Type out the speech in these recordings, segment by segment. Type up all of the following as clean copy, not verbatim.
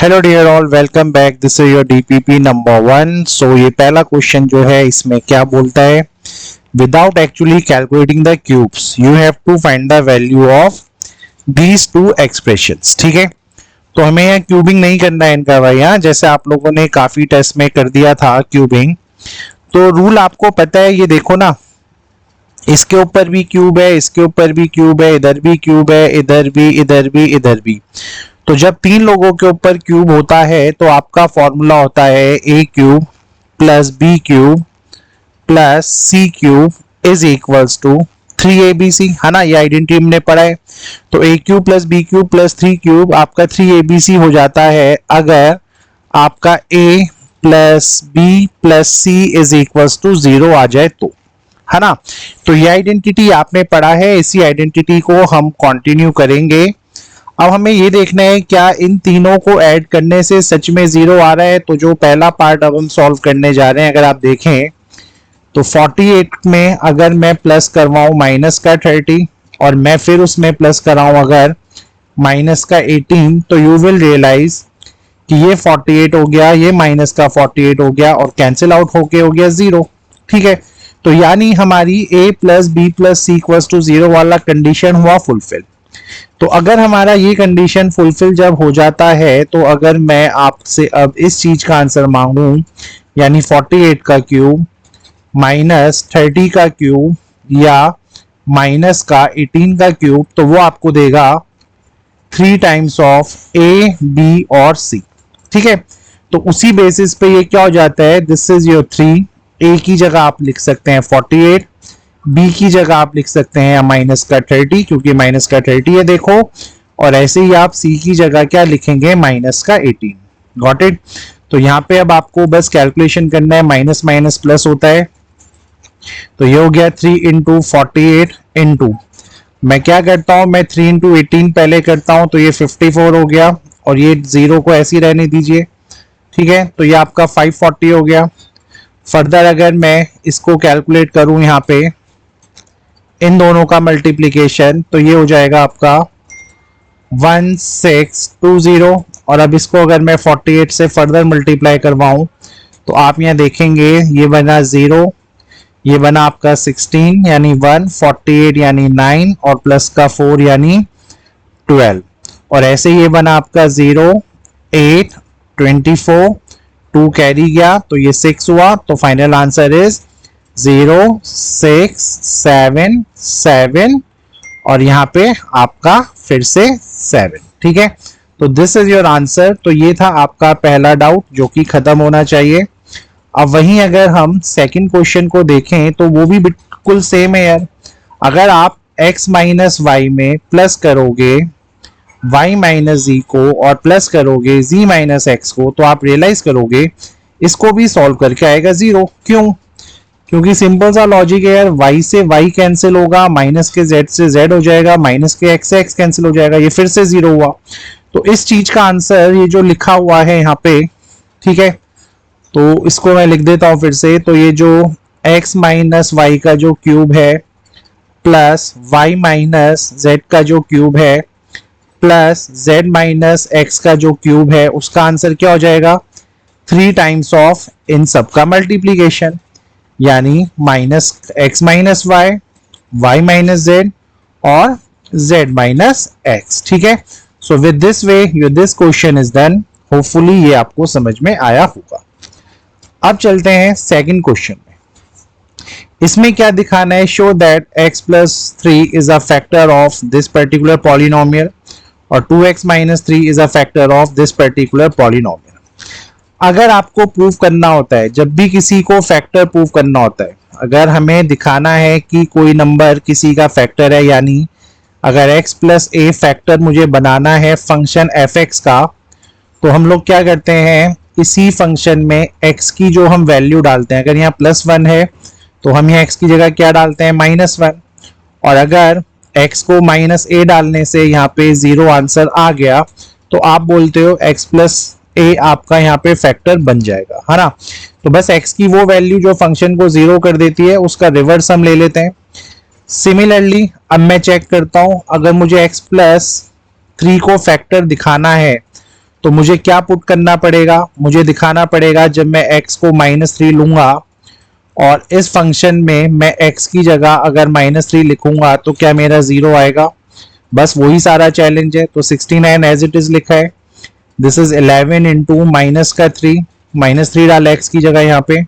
Hello dear all, welcome back. This is your DPP number 1। So ये पहला question जो है इसमें क्या बोलता है, without actually calculating the cubes you have to find the value of these two expressions. ठीक है, तो हमें यहाँ क्यूबिंग नहीं करना है इनका भाई। यहाँ जैसे आप लोगों ने काफी टेस्ट में कर दिया था क्यूबिंग, तो रूल आपको पता है। ये देखो ना, इसके ऊपर भी क्यूब है, इसके ऊपर भी क्यूब है, इधर भी क्यूब है, इधर भी, इधर भी, इधर भी। तो जब तीन लोगों के ऊपर क्यूब होता है तो आपका फॉर्मूला होता है a cube plus b cube plus c cube is equals to 3abc, है ना। ये आइडेंटिटी हमने पढ़ा है। तो a cube plus b cube plus 3 cube आपका 3abc हो जाता है अगर आपका a plus B plus c is equals to 0 आ जाए तो, है ना। तो ये आइडेंटिटी आपने पढ़ा है, इसी आइडेंटिटी को हम कंटिन्यू करेंगे। अब हमें ये देखना है क्या इन तीनों को ऐड करने से सच में 0 आ रहा है। तो जो पहला पार्ट अब हम सॉल्व करने जा रहे हैं, अगर आप देखें तो 48 में अगर मैं प्लस करवाऊं माइनस का 30 और मैं फिर उसमें प्लस कराऊं अगर माइनस का 18, तो यू विल रियलाइज कि ये 48 हो गया, ये माइनस का 48 हो गया और कैंसिल आउट होके हो गया 0। ठीक है, तो यानी हमारी a plus B plus C equals to 0 वाला कंडीशन हुआ फुलफिल। तो अगर हमारा ये कंडीशन फुलफिल जब हो जाता है, तो अगर मैं आपसे अब इस चीज का आंसर मांगू, यानी 48 का क्यूब माइनस 30 का क्यूब या माइनस का 18 का क्यूब, तो वो आपको देगा 3 टाइम्स ऑफ ए बी और सी। ठीक है, तो उसी बेसिस पे ये क्या हो जाता है, दिस इज योर 3। ए की जगह आप लिख सकते हैं 48, बी की जगह आप लिख सकते हैं माइनस का 30 क्योंकि माइनस का 30 है, देखो। और ऐसे ही आप सी की जगह क्या लिखेंगे, माइनस का 18। Got it. तो यहाँ पे अब आपको बस कैलकुलेशन करना है, माइनस माइनस प्लस होता है। तो ये हो गया 3 इंटू 48 इंटू, मैं क्या करता हूं, मैं 3 इंटू 18 पहले करता हूं, तो ये 54 हो गया और ये 0 को ऐसे ही रहने दीजिए। ठीक है, तो ये आपका 540 हो गया। फर्दर अगर मैं इसको कैलकुलेट करूं यहाँ पे इन दोनों का मल्टीप्लीकेशन, तो ये हो जाएगा आपका 1620। और अब इसको अगर मैं 48 से फर्दर मल्टीप्लाई करवाऊं, तो आप यहाँ देखेंगे ये बना 0, ये बना आपका 16 यानी 1, 48 यानी 9 और प्लस का 4 यानी 12। और ऐसे ये बना आपका 0, 8, 24, 2 कैरी गया तो ये 6 हुआ। तो फाइनल आंसर इज 0, 6, 7, 7 और यहाँ पे आपका फिर से 7। ठीक है, तो दिस इज योर आंसर। तो ये था आपका पहला डाउट जो कि खत्म होना चाहिए। अब वहीं अगर हम सेकंड क्वेश्चन को देखें तो वो भी बिल्कुल सेम है यार। अगर आप x माइनस वाई में प्लस करोगे y माइनस जी को और प्लस करोगे z माइनस एक्स को, तो आप रियलाइज करोगे इसको भी सॉल्व करके आएगा 0। क्यों? क्योंकि सिंपल सा लॉजिक है यार, y से y कैंसिल होगा, माइनस के z से z हो जाएगा, माइनस के x से x कैंसिल हो जाएगा, ये फिर से 0 हुआ। तो इस चीज का आंसर ये जो लिखा हुआ है यहाँ पे, ठीक है, तो इसको मैं लिख देता हूं फिर से। तो ये जो x माइनस वाई का जो क्यूब है प्लस y माइनस z का जो क्यूब है प्लस z माइनस x का जो क्यूब है, उसका आंसर क्या हो जाएगा, 3 टाइम्स ऑफ इन सब का मल्टीप्लीकेशन, यानी minus x minus Y, y minus z और z माइनस x। ठीक है, so with this way your this question is done. Hopefully ये आपको समझ में आया होगा। अब चलते हैं सेकंड क्वेश्चन में। इसमें क्या दिखाना है, show that x plus 3 is a factor of this particular polynomial और 2x minus 3 is a factor of this particular polynomial. अगर आपको प्रूव करना होता है, जब भी किसी को फैक्टर प्रूव करना होता है, अगर हमें दिखाना है कि कोई नंबर किसी का फैक्टर है, यानी अगर x प्लस a फैक्टर मुझे बनाना है फंक्शन f(x) का, तो हम लोग क्या करते हैं, इसी फंक्शन में x की जो हम वैल्यू डालते हैं, अगर यहाँ +1 है तो हम यहाँ x की जगह क्या डालते हैं, -1। और अगर x को -a डालने से यहाँ पे 0 आंसर आ गया, तो आप बोलते हो x प्लस a आपका यहाँ पे फैक्टर बन जाएगा, है ना। तो बस x की वो वैल्यू जो फंक्शन को 0 कर देती है उसका रिवर्स हम ले लेते हैं। सिमिलरली अब मैं चेक करता हूं, अगर मुझे x प्लस 3 को फैक्टर दिखाना है, तो मुझे क्या पुट करना पड़ेगा, मुझे दिखाना पड़ेगा जब मैं x को -3 लूंगा और इस फंक्शन में मैं x की जगह अगर -3 लिखूंगा तो क्या मेरा 0 आएगा। बस वही सारा चैलेंज है। तो 69 एज इट इज लिखा है, दिस इज 11 इंटू माइनस का 3, -3 डाला x की जगह, यहाँ पे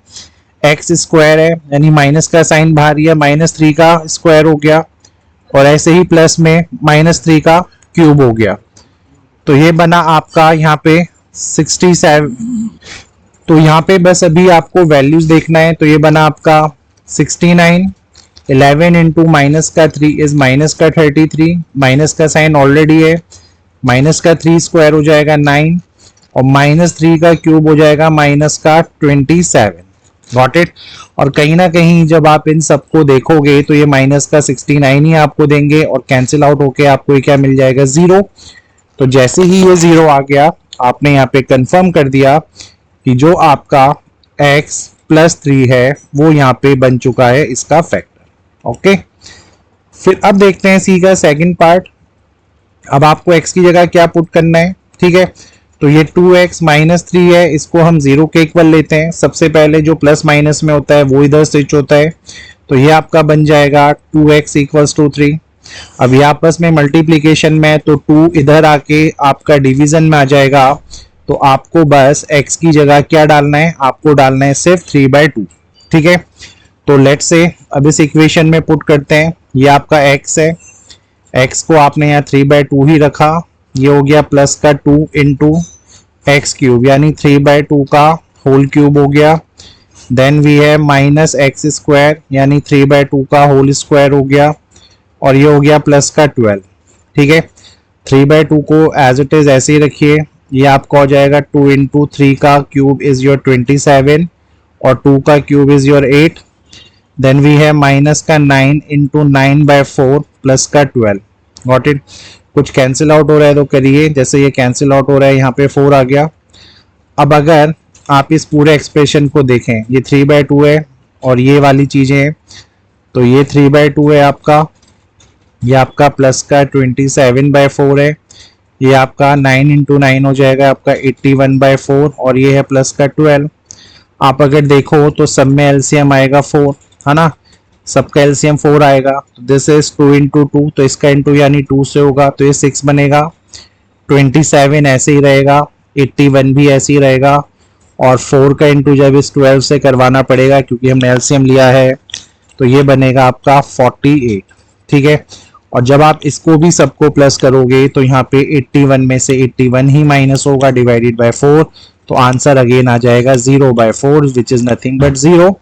x स्क्वायर है यानी माइनस का साइन बाहर ही है, -3 का स्क्वायर हो गया और ऐसे ही प्लस में -3 का क्यूब हो गया। तो ये बना आपका यहाँ पे 67। तो यहाँ पे बस अभी आपको वैल्यूज देखना है। तो ये बना आपका 69, 11 इंटू माइनस का 3 इज माइनस का 33, माइनस का साइन ऑलरेडी है, माइनस का 3 स्क्वायर हो जाएगा 9 और -3 का क्यूब हो जाएगा माइनस का 27। Got it. और कहीं ना कहीं जब आप इन सबको देखोगे तो ये माइनस का 69 ही आपको देंगे और कैंसिल आउट होके आपको ये क्या मिल जाएगा, 0। तो जैसे ही ये 0 आ गया, आपने यहाँ पे कंफर्म कर दिया कि जो आपका x + 3 है वो यहाँ पे बन चुका है इसका फैक्टर। ओके, फिर अब देखते हैं सी का सेकंड पार्ट। अब आपको x की जगह क्या पुट करना है, ठीक है। तो ये 2x - 3 है, इसको हम 0 के इक्वल लेते हैं। सबसे पहले जो प्लस माइनस में होता है वो इधर स्विच होता है, तो ये आपका बन जाएगा 2x = 3। अब ये आपस में मल्टीप्लीकेशन में, तो 2 इधर आके आपका डिवीजन में आ जाएगा। तो आपको बस x की जगह क्या डालना है, आपको डालना है सिर्फ 3/2, ठीक है। तो लेट्स से अब इस इक्वेशन में पुट करते हैं। ये आपका x है, x को आपने यहाँ 3/2 ही रखा, ये हो गया प्लस का 2 इंटू x³ यानी 3/2 का होल क्यूब हो गया। देन वी है -x² यानी 3/2 का होल स्क्वायर हो गया और ये हो गया प्लस का 12, ठीक है। 3/2 को एज इट इज ऐसे ही रखिए। ये आपका हो जाएगा 2 इंटू 3 का क्यूब इज योर 27 और 2 का cube is your 8। Then we है माइनस का 9 इंटू 9/4 प्लस का 12। Got it. कुछ कैंसिल आउट हो रहा है तो करिए, जैसे ये कैंसिल आउट हो रहा है यहाँ पे 4 आ गया। अब अगर आप इस पूरे एक्सप्रेशन को देखें, ये 3/2 है और ये वाली चीजें हैं, तो ये 3/2 है आपका, ये आपका प्लस का 27/4 है, ये आपका 9 इंटू 9 हो जाएगा आपका 81/4 और ये है प्लस का 12। आप अगर देखो तो सब में एलसीएम आएगा 4, है ना, सबका एलसीएम 4 आएगा। तो दिस इज 2 इंटू 2, तो इसका इंटू यानी 2 से होगा, तो ये 6 बनेगा। 27 ऐसे ही रहेगा, 81 भी ऐसे ही रहेगा और 4 का इंटू जब इस 12 से करवाना पड़ेगा क्योंकि हमने एलसीएम लिया है, तो ये बनेगा आपका 48, ठीक है। और जब आप इसको भी सबको प्लस करोगे तो यहाँ पे 81 में से 81 ही माइनस होगा डिवाइडेड बाय 4, तो आंसर अगेन आ जाएगा 0/4 which is nothing but 0।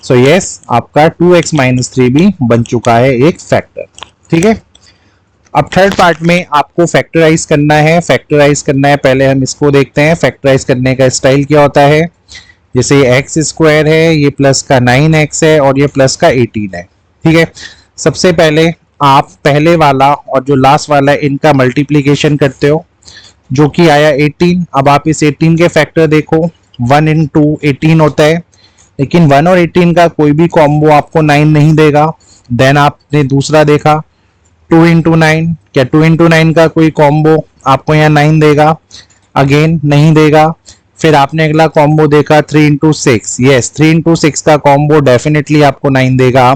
So yes, आपका 2x - 3 भी बन चुका है एक फैक्टर, ठीक है। अब थर्ड पार्ट में आपको फैक्टराइज करना है। फैक्टराइज करना है, पहले हम इसको देखते हैं फैक्टराइज करने का स्टाइल क्या होता है। जैसे ये x² है, ये प्लस का 9x है और ये प्लस का 18 है, ठीक है। सबसे पहले आप पहले वाला और जो लास्ट वाला है इनका मल्टीप्लीकेशन करते हो, जो कि आया 18। अब आप इस 18 के फैक्टर देखो, 1 इंटू 18 होता है, लेकिन 1 और 18 का कोई भी कॉम्बो आपको 9 नहीं देगा। देन आपने दूसरा देखा 2 इंटू 9, क्या 2 इंटू 9 का कोई कॉम्बो आपको यहाँ 9 देगा, अगेन नहीं देगा। फिर आपने अगला कॉम्बो देखा 3 इंटू 6, यस 3 इंटू 6 का कॉम्बो डेफिनेटली आपको 9 देगा।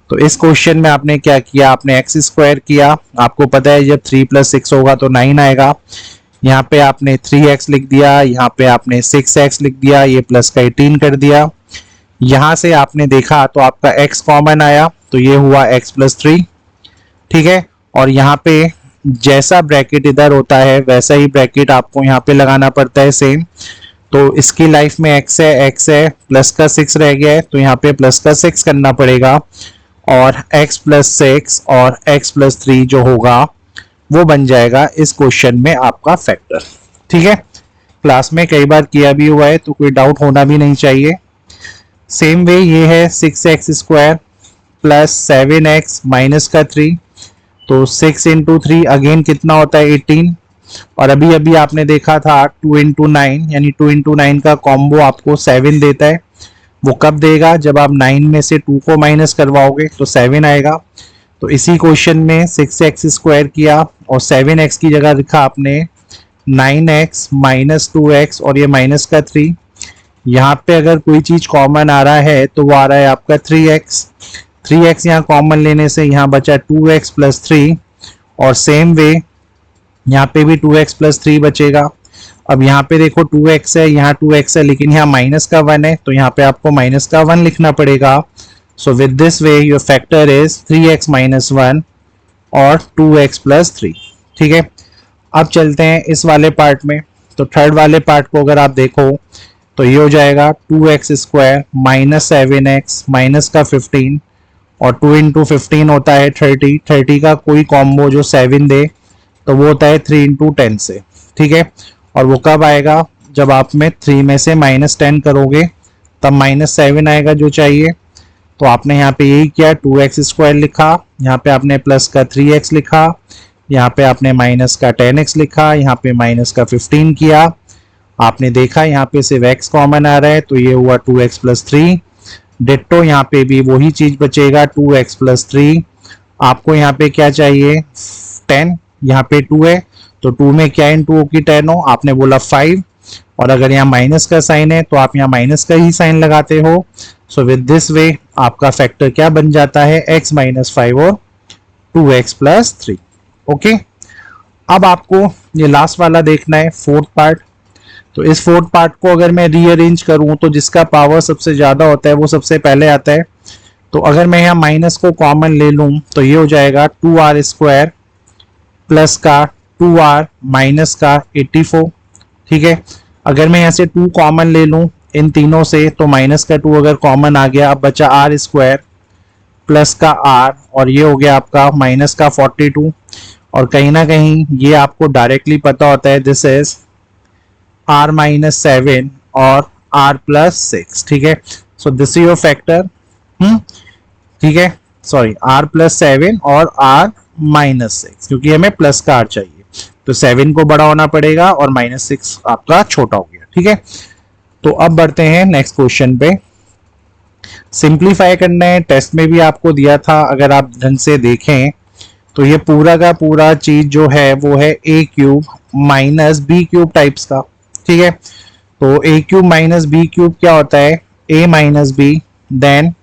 तो इस क्वेश्चन में आपने क्या किया, आपने x² किया, आपको पता है जब 3 + 6 होगा तो 9 आएगा। यहाँ पे आपने 3x लिख दिया, यहाँ पे आपने 6x लिख दिया, ये प्लस का 18 कर दिया। यहाँ से आपने देखा तो आपका x कॉमन आया, तो ये हुआ x + 3, ठीक है। और यहाँ पे जैसा ब्रैकेट इधर होता है वैसा ही ब्रैकेट आपको यहाँ पे लगाना पड़ता है सेम। तो इसकी लाइफ में x है, प्लस का 6 रह गया है, तो यहाँ पे प्लस का 6 करना पड़ेगा और x + 6 और x + 3 जो होगा वो बन जाएगा इस क्वेश्चन में आपका फैक्टर, ठीक है। क्लास में कई बार किया भी हुआ है तो कोई डाउट होना भी नहीं चाहिए। सेम वे ये है 6x² प्लस 7x माइनस का 3, तो 6 इंटू 3 अगेन कितना होता है 18। और अभी अभी आपने देखा था 2 इंटू 9 यानी 2 इंटू 9 का कॉम्बो आपको 7 देता है। वो कब देगा, जब आप 9 में से 2 को माइनस करवाओगे तो 7 आएगा। तो इसी क्वेश्चन में 6x² किया और 7x की जगह लिखा आपने 9x माइनस 2x और ये माइनस का 3। यहाँ पे अगर कोई चीज कॉमन आ रहा है तो वो आ रहा है आपका 3x। 3x यहाँ कॉमन लेने से यहाँ बचा 2x प्लस 3 और सेम वे यहाँ पे भी 2x प्लस 3 बचेगा। अब यहाँ पे देखो 2x है, यहाँ 2x है, लेकिन यहाँ माइनस का 1 है तो यहाँ पे आपको माइनस का 1 लिखना पड़ेगा। सो with this way your factor is 3x minus 1 और 2x प्लस 3। ठीक है, अब चलते हैं इस वाले पार्ट में। तो थर्ड वाले पार्ट को अगर आप देखो तो ये हो जाएगा 2x square minus 7x minus का 15 और 2 इंटू 15 होता है 30। 30 का कोई कॉम्बो जो 7 दे तो वो होता है 3 इंटू 10 से। ठीक है, और वो कब आएगा, जब आप में 3 में से माइनस 10 करोगे तब माइनस 7 आएगा जो चाहिए। तो आपने यहाँ पे यही किया, 2x स्क्वायर लिखा, यहाँ पे आपने प्लस का 3x लिखा, यहाँ पे आपने माइनस का 10x लिखा, यहाँ पे माइनस का 15 किया। आपने देखा यहाँ पे सिर्फ x कॉमन आ रहा है तो ये हुआ 2x प्लस 3। डिट्टो यहाँ पे भी वही चीज बचेगा 2x प्लस 3। आपको यहाँ पे क्या चाहिए 10, यहाँ पे 2 है तो 2 में क्या इंटू हो की 10 हो, आपने बोला 5। और अगर यहाँ माइनस का साइन है तो आप यहाँ माइनस का ही साइन लगाते हो। सो विद दिस वे आपका फैक्टर क्या बन जाता है x माइनस 5 और 2x प्लस 3। ओके, अब आपको ये लास्ट वाला देखना है फोर्थ पार्ट। तो इस फोर्थ पार्ट को अगर मैं रीअरेंज करूं तो जिसका पावर सबसे ज्यादा होता है वो सबसे पहले आता है। तो अगर मैं यहाँ माइनस को कॉमन ले लूं तो ये हो जाएगा 2r स्क्वायर प्लस का 2r माइनस का 84। ठीक है, अगर मैं यहाँ से 2 कॉमन ले लूं इन तीनों से तो माइनस का 2 अगर कॉमन आ गया, अब बचा r स्क्वायर प्लस का r और ये हो गया आपका माइनस का 42। और कहीं ना कहीं ये आपको डायरेक्टली पता होता है दिस इज r माइनस 7 और r प्लस 6। ठीक है, so this is your factor. ठीक है, सॉरी r प्लस 7 और r माइनस 6, क्योंकि हमें प्लस का r चाहिए तो 7 को बड़ा होना पड़ेगा और माइनस 6 आपका छोटा हो गया। ठीक है, तो अब बढ़ते हैं नेक्स्ट क्वेश्चन पे। सिंप्लीफाई करना है, टेस्ट में भी आपको दिया था, अगर आप ढंग से देखें तो ये पूरा का पूरा चीज जो है वो है a cube minus B cube types का। ठीक है, तो a cube minus B cube क्या होता है, a minus B then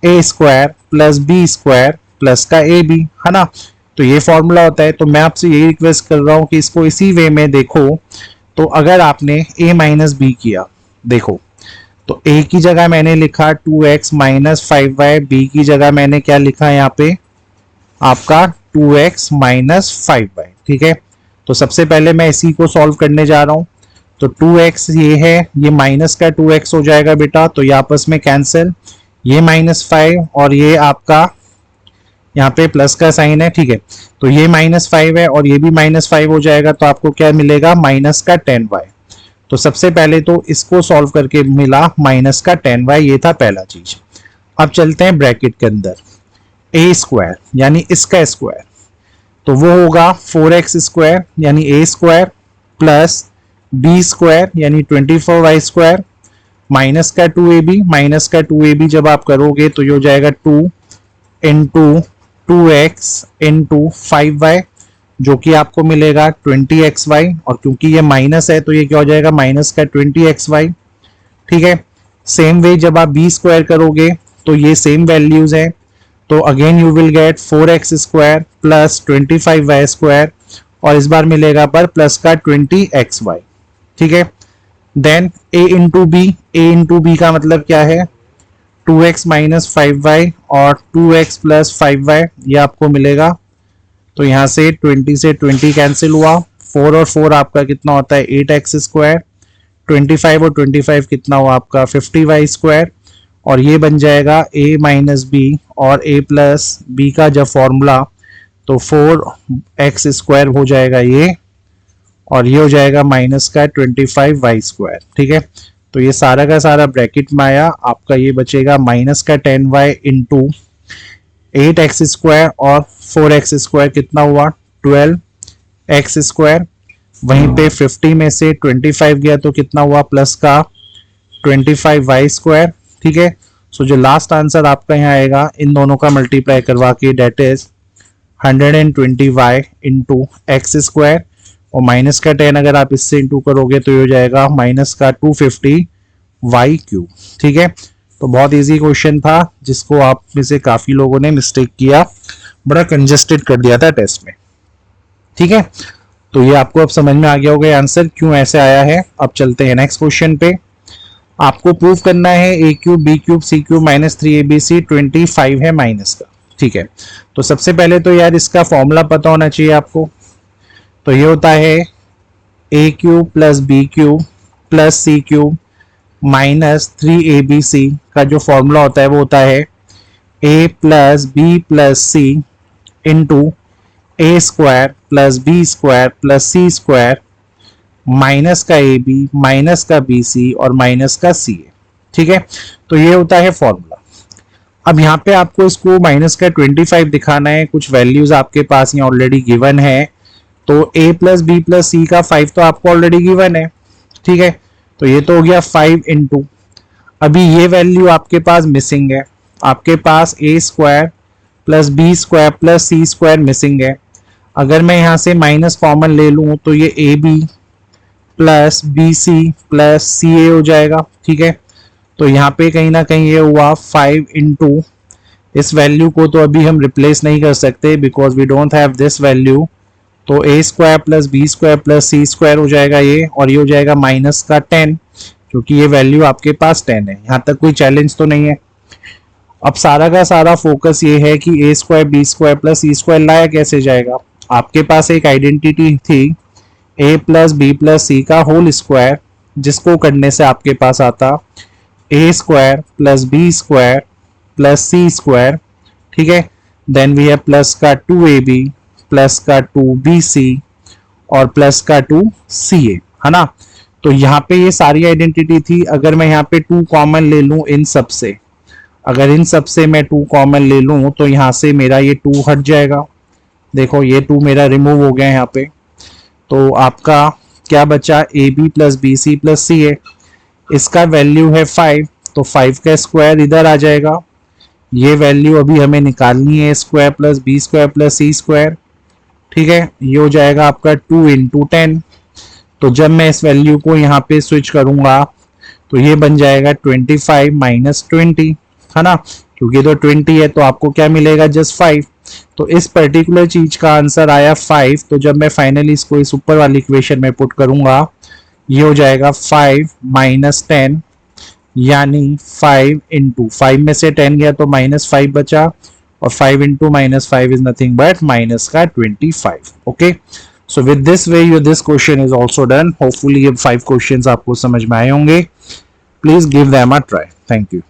a square plus B square plus का ए बी, है ना। तो ये फॉर्मूला होता है। तो मैं आपसे यही रिक्वेस्ट कर रहा हूँ कि इसको इसी वे में देखो। तो अगर आपने a माइनस बी किया, देखो तो a की जगह मैंने लिखा 2x माइनस 5y, b की जगह मैंने क्या लिखा यहाँ पे आपका 2x माइनस 5y। ठीक है, तो सबसे पहले मैं इसी को सॉल्व करने जा रहा हूँ। तो 2x ये है, ये माइनस का 2x हो जाएगा बेटा, तो ये आपस में कैंसिल, ये माइनस 5 और ये आपका यहाँ पे प्लस का साइन है। ठीक है, तो ये माइनस 5 है और ये भी माइनस 5 हो जाएगा, तो आपको क्या मिलेगा माइनस का 10y। तो सबसे पहले तो इसको सॉल्व करके मिला माइनस का 10y, ये था पहला चीज। अब चलते हैं ब्रैकेट के अंदर, a स्क्वायर यानी इसका स्क्वायर, तो वो होगा 4x स्क्वायर यानी a square plus b square यानी 24y स्क्वायर माइनस का 2ab, माइनस का 2ab जब आप करोगे तो ये हो जाएगा 2 इंटू 2x इंटू 5y जो कि आपको मिलेगा 20xy, और क्योंकि ये माइनस है तो ये क्या हो जाएगा माइनस का 20xy। ठीक है, सेम वे जब आप b स्क्वायर करोगे तो ये सेम वैल्यूज है, तो again you will get 4x square plus 25y square और इस बार मिलेगा पर प्लस का 20xy। ठीक है, देन a इंटू बी का मतलब क्या है 2x माइनस 5y और 2x प्लस 5y, ये आपको मिलेगा। तो यहाँ से 20 से 20 कैंसिल हुआ, 4 और 4 आपका कितना होता है 8x स्क्वायर, 25 और 25 कितना हुआ आपका 50y स्क्वायर, और ये बन जाएगा a माइनस बी और a प्लस बी का जब फॉर्मूला तो 4x स्क्वायर हो जाएगा ये, और ये हो जाएगा माइनस का 25y स्क्वायर। ठीक है, तो ये सारा का सारा ब्रैकेट में आया, आपका ये बचेगा माइनस का 10y इंटू 8x स्क्वायर और 4x स्क्वायर कितना हुआ 12x स्क्वायर, वहीं पे 50 में से 25 गया तो कितना हुआ प्लस का 25y स्क्वायर। ठीक है, सो जो लास्ट आंसर आपका यहाँ आएगा इन दोनों का मल्टीप्लाई करवा के that is 120y into X square, और माइनस का 10 अगर आप इससे इंटू करोगे तो ये हो जाएगा माइनस का 250 वाई क्यूब। ठीक है, तो बहुत इजी क्वेश्चन था जिसको आप में से काफी लोगों ने मिस्टेक किया, बड़ा कंजेस्टेड कर दिया था टेस्ट में। ठीक है, तो ये आपको अब समझ में आ गया होगा आंसर क्यों ऐसे आया है। अब चलते हैं नेक्स्ट क्वेश्चन पे। आपको प्रूव करना है a cube B cube C cube minus 3abc 25 है माइनस का। ठीक है, तो सबसे पहले तो यार इसका फॉर्मूला पता होना चाहिए आपको। तो ये होता है a cube plus b cube plus c cube minus 3abc का जो फॉर्मूला होता है वो होता है a plus B plus C into A square plus B square plus C square minus का ए बी माइनस का बी सी और माइनस का सी ए। ठीक है, तो ये होता है फॉर्मूला। अब यहाँ पे आपको इसको माइनस का 25 दिखाना है, कुछ वैल्यूज आपके पास यहाँ ऑलरेडी गिवन है। तो a plus B plus c का 5 तो आपको ऑलरेडी गिवन है। ठीक है, तो ये तो हो गया 5 इंटू, अभी ये वैल्यू आपके पास मिसिंग है, आपके पास a square plus B square plus C square missing है। अगर मैं यहाँ से माइनस कॉमन ले लूँ तो ये a b plus b c plus c a हो जाएगा। ठीक है, तो यहाँ पे कहीं ना कहीं ये हुआ 5 इंटू, इस वैल्यू को तो अभी हम रिप्लेस नहीं कर सकते because we don't have this value. तो a square plus B square plus C square हो जाएगा ये, और ये हो जाएगा माइनस का 10 क्योंकि ये वैल्यू आपके पास 10 है। यहाँ तक कोई चैलेंज तो नहीं है। अब सारा का सारा फोकस ये है कि a square b square plus C square लाया कैसे जाएगा। आपके पास एक आइडेंटिटी थी a plus B plus c का होल स्क्वायर, जिसको करने से आपके पास आता a square plus B square plus C square. ठीक है, देन वी हैव प्लस का 2ab प्लस का 2bc और प्लस का 2ca, है ना। तो यहाँ पे ये सारी आइडेंटिटी थी। अगर मैं यहाँ पे 2 कॉमन ले लूं इन सब से, अगर इन सब से मैं 2 कॉमन ले लूं तो यहाँ से मेरा ये 2 हट जाएगा। देखो ये 2 मेरा रिमूव हो गया यहाँ पे, तो आपका क्या बचा a b plus b c plus c a. इसका वैल्यू है 5, तो 5 का स्क्वायर इधर आ जाएगा। ये वैल्यू अभी हमें निकालनी है square plus B square plus सी स्क्वायर। ठीक है, ये हो जाएगा आपका 2 इंटू 10। तो जब मैं इस वैल्यू को यहाँ पे स्विच करूंगा तो ये बन जाएगा 25 माइनस 20, है ना, क्योंकि तो 20 है तो आपको क्या मिलेगा जस्ट 5। तो इस पर्टिकुलर चीज का आंसर आया 5। तो जब मैं फाइनली इसको इस ऊपर वाली इक्वेशन में पुट करूंगा ये हो जाएगा 5 माइनस 10, यानी 5 इंटू 5 में से 10 गया तो माइनस 5 बचा, और 5 into minus 5 is nothing but minus का 25। Okay, so with this way your this question is also done. Hopefully ये 5 क्वेश्चंस आपको समझ में आए होंगे। Please give them a try. Thank you.